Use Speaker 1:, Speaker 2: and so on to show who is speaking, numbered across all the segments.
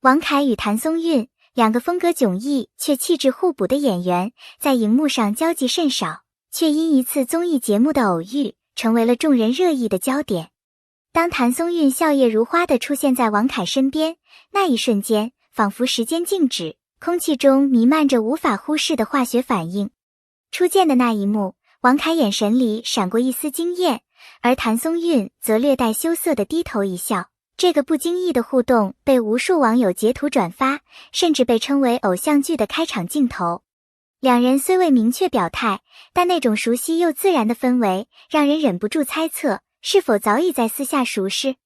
Speaker 1: 王凯与谭松韵，两个风格迥异却气质互补的演员，在荧幕上交集甚少，却因一次综艺节目的偶遇，成为了众人热议的焦点。当谭松韵笑靥如花地出现在王凯身边，那一瞬间，仿佛时间静止，空气中弥漫着无法忽视的化学反应。初见的那一幕，王凯眼神里闪过一丝惊艳，而谭松韵则略带羞涩地低头一笑。这个不经意的互动被无数网友截图转发，甚至被称为偶像剧的开场镜头。两人虽未明确表态，但那种熟悉又自然的氛围，让人忍不住猜测，是否早已在私下熟识。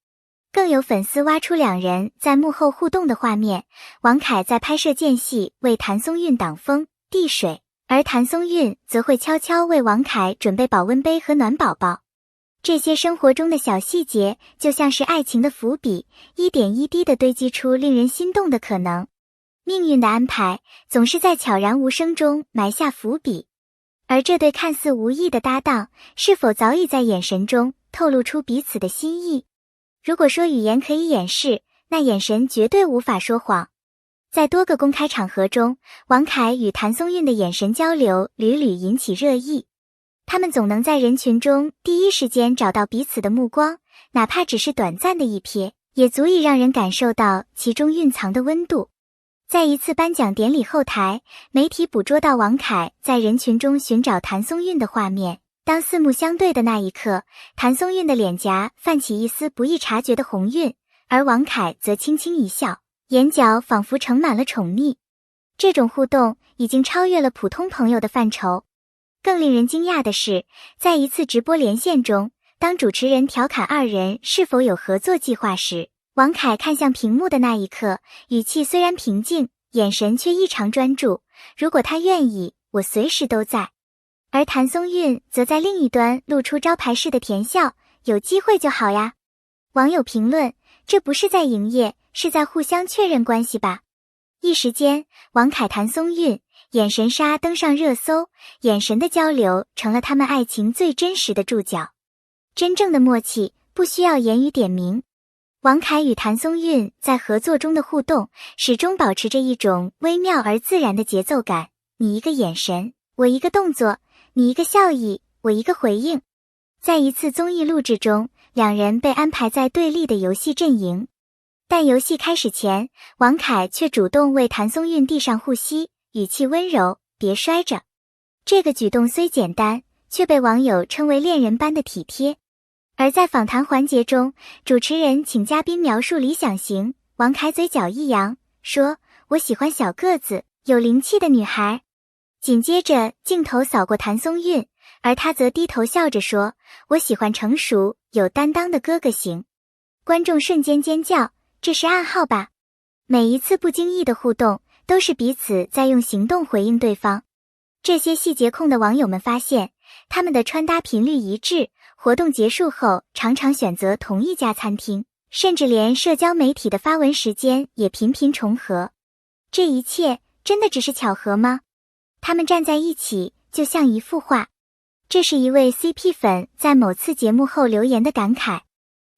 Speaker 1: 更有粉丝挖出两人在幕后互动的画面，王凯在拍摄间隙为谭松韵挡风递水，而谭松韵则会悄悄为王凯准备保温杯和暖宝宝。这些生活中的小细节就像是爱情的伏笔，一点一滴地堆积出令人心动的可能。命运的安排总是在悄然无声中埋下伏笔，而这对看似无意的搭档，是否早已在眼神中透露出彼此的心意？如果说语言可以掩饰，那眼神绝对无法说谎。在多个公开场合中，王凯与谭松韵的眼神交流屡屡引起热议。他们总能在人群中第一时间找到彼此的目光，哪怕只是短暂的一瞥，也足以让人感受到其中蕴藏的温度。在一次颁奖典礼后台，媒体捕捉到王凯在人群中寻找谭松韵的画面。当四目相对的那一刻，谭松韵的脸颊泛起一丝不易察觉的红晕，而王凯则轻轻一笑，眼角仿佛盛满了宠溺。这种互动已经超越了普通朋友的范畴。更令人惊讶的是，在一次直播连线中，当主持人调侃二人是否有合作计划时，王凯看向屏幕的那一刻，语气虽然平静，眼神却异常专注。如果他愿意，我随时都在。而谭松韵则在另一端露出招牌式的甜笑，有机会就好呀。网友评论，这不是在营业，是在互相确认关系吧。一时间，王凯谭松韵眼神杀登上热搜，眼神的交流成了他们爱情最真实的注脚。真正的默契不需要言语点明。王凯与谭松韵在合作中的互动始终保持着一种微妙而自然的节奏感，你一个眼神，我一个动作，你一个笑意，我一个回应。在一次综艺录制中，两人被安排在对立的游戏阵营，但游戏开始前，王凯却主动为谭松韵递上护膝，语气温柔，别摔着。这个举动虽简单，却被网友称为恋人般的体贴。而在访谈环节中，主持人请嘉宾描述理想型，王凯嘴角一扬，说，我喜欢小个子，有灵气的女孩。紧接着镜头扫过谭松韵，而她则低头笑着说，我喜欢成熟有担当的哥哥型。观众瞬间尖叫，这是暗号吧？每一次不经意的互动，都是彼此在用行动回应对方。这些细节控的网友们发现，他们的穿搭频率一致，活动结束后常常选择同一家餐厅，甚至连社交媒体的发文时间也频频重合。这一切真的只是巧合吗？他们站在一起就像一幅画。这是一位 CP 粉在某次节目后留言的感慨。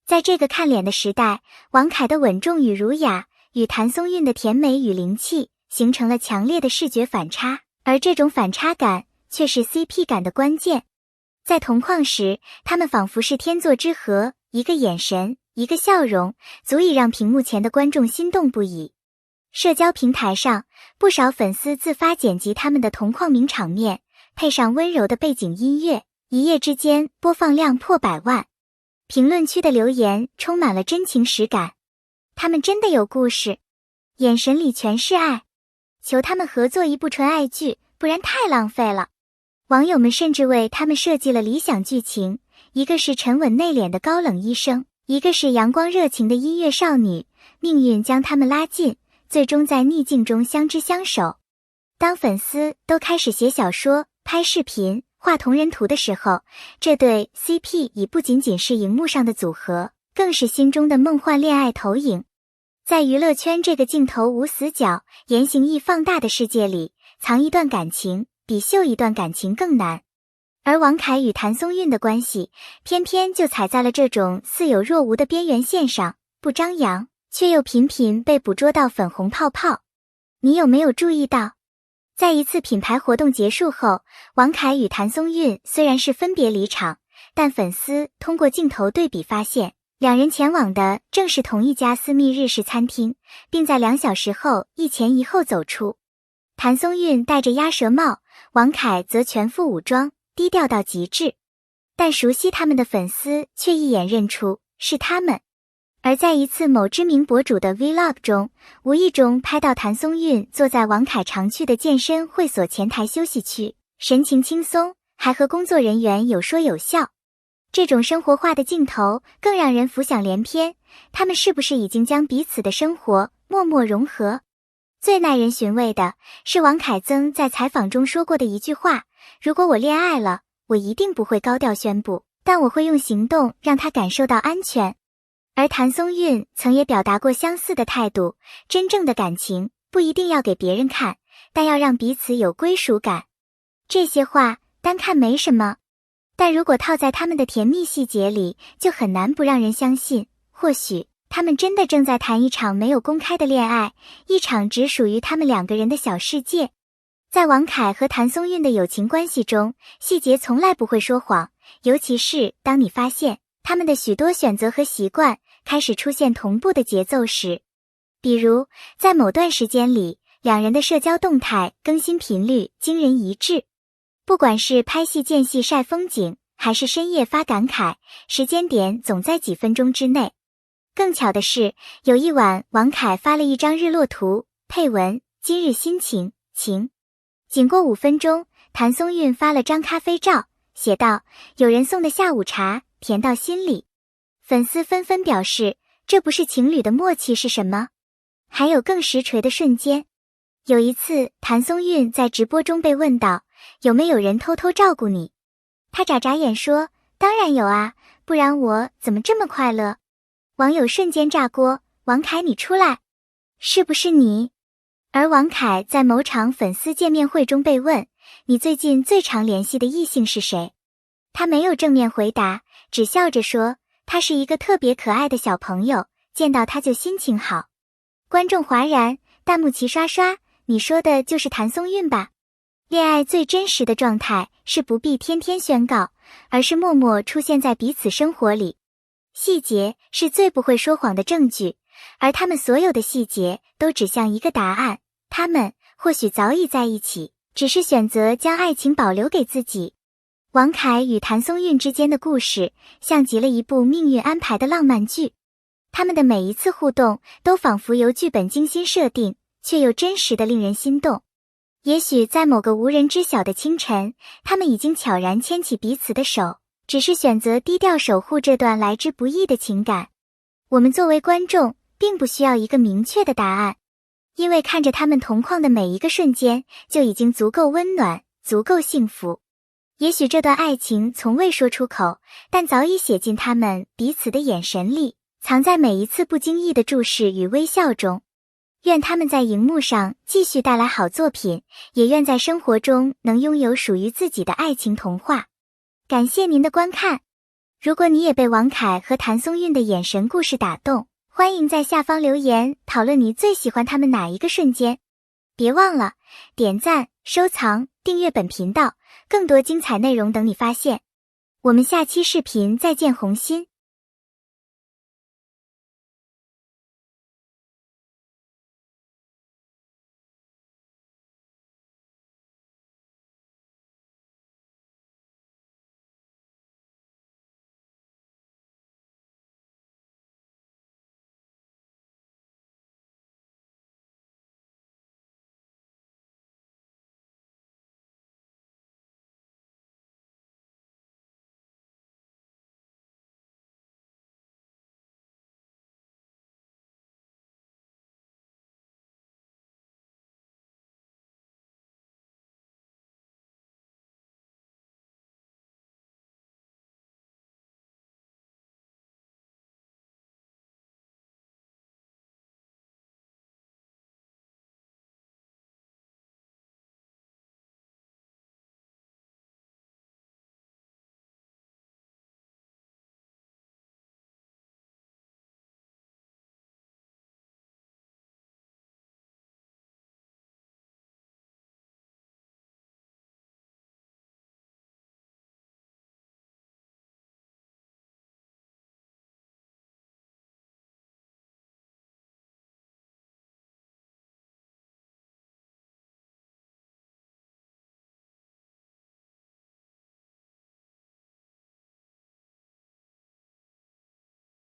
Speaker 1: 在这个看脸的时代，王凯的稳重与儒雅与谭松韵的甜美与灵气形成了强烈的视觉反差，而这种反差感却是 CP 感的关键。在同框时，他们仿佛是天作之合，一个眼神，一个笑容，足以让屏幕前的观众心动不已。社交平台上，不少粉丝自发剪辑他们的同框名场面，配上温柔的背景音乐，一夜之间播放量破100万。评论区的留言充满了真情实感，他们真的有故事，眼神里全是爱，求他们合作一部纯爱剧，不然太浪费了。网友们甚至为他们设计了理想剧情，一个是沉稳内敛的高冷医生，一个是阳光热情的音乐少女，命运将他们拉近，最终在逆境中相知相守。当粉丝都开始写小说、拍视频、画同人图的时候，这对 CP 已不仅仅是荧幕上的组合，更是心中的梦幻恋爱投影。在娱乐圈这个镜头无死角、言行易放大的世界里，藏一段感情比秀一段感情更难。而王凯与谭松韵的关系，偏偏就踩在了这种似有若无的边缘线上，不张扬，却又频频被捕捉到粉红泡泡。你有没有注意到，在一次品牌活动结束后，王凯与谭松韵虽然是分别离场，但粉丝通过镜头对比发现，两人前往的正是同一家私密日式餐厅，并在2小时后一前一后走出。谭松韵戴着鸭舌帽，王凯则全副武装，低调到极致。但熟悉他们的粉丝却一眼认出是他们。而在一次某知名博主的 Vlog 中，无意中拍到谭松韵坐在王凯常去的健身会所前台休息区，神情轻松，还和工作人员有说有笑。这种生活化的镜头更让人浮想联翩，他们是不是已经将彼此的生活默默融合？最耐人寻味的是王凯曾在采访中说过的一句话：如果我恋爱了，我一定不会高调宣布，但我会用行动让他感受到安全。而谭松韵曾也表达过相似的态度，真正的感情不一定要给别人看，但要让彼此有归属感。这些话单看没什么，但如果套在他们的甜蜜细节里，就很难不让人相信，或许他们真的正在谈一场没有公开的恋爱，一场只属于他们2个人的小世界。在王凯和谭松韵的友情关系中，细节从来不会说谎，尤其是当你发现他们的许多选择和习惯开始出现同步的节奏时。比如，在某段时间里，两人的社交动态更新频率惊人一致。不管是拍戏间隙晒风景，还是深夜发感慨，时间点总在几分钟之内。更巧的是，有一晚王凯发了一张日落图，配文今日心情晴。仅过5分钟，谭松韵发了张咖啡照，写道有人送的下午茶，甜到心里。粉丝纷纷表示，这不是情侣的默契是什么？还有更实锤的瞬间。有一次，谭松韵在直播中被问到，有没有人偷偷照顾你？他眨眨眼说，当然有啊，不然我怎么这么快乐？网友瞬间炸锅，王凯你出来，是不是你？而王凯在某场粉丝见面会中被问，你最近最常联系的异性是谁？他没有正面回答，只笑着说，他是一个特别可爱的小朋友，见到他就心情好。观众哗然，弹幕齐刷刷，你说的就是谭松韵吧？恋爱最真实的状态是不必天天宣告，而是默默出现在彼此生活里。细节是最不会说谎的证据，而他们所有的细节都指向一个答案，他们或许早已在一起，只是选择将爱情保留给自己。王凯与谭松韵之间的故事像极了一部命运安排的浪漫剧，他们的每一次互动都仿佛由剧本精心设定，却又真实的令人心动。也许在某个无人知晓的清晨，他们已经悄然牵起彼此的手，只是选择低调守护这段来之不易的情感。我们作为观众，并不需要一个明确的答案，因为看着他们同框的每一个瞬间，就已经足够温暖，足够幸福。也许这段爱情从未说出口，但早已写进他们彼此的眼神里，藏在每一次不经意的注视与微笑中。愿他们在荧幕上继续带来好作品，也愿在生活中能拥有属于自己的爱情童话。感谢您的观看。如果你也被王凯和谭松韵的眼神故事打动，欢迎在下方留言讨论你最喜欢他们哪一个瞬间。别忘了点赞、收藏、订阅本频道，更多精彩内容等你发现。我们下期视频再见红心。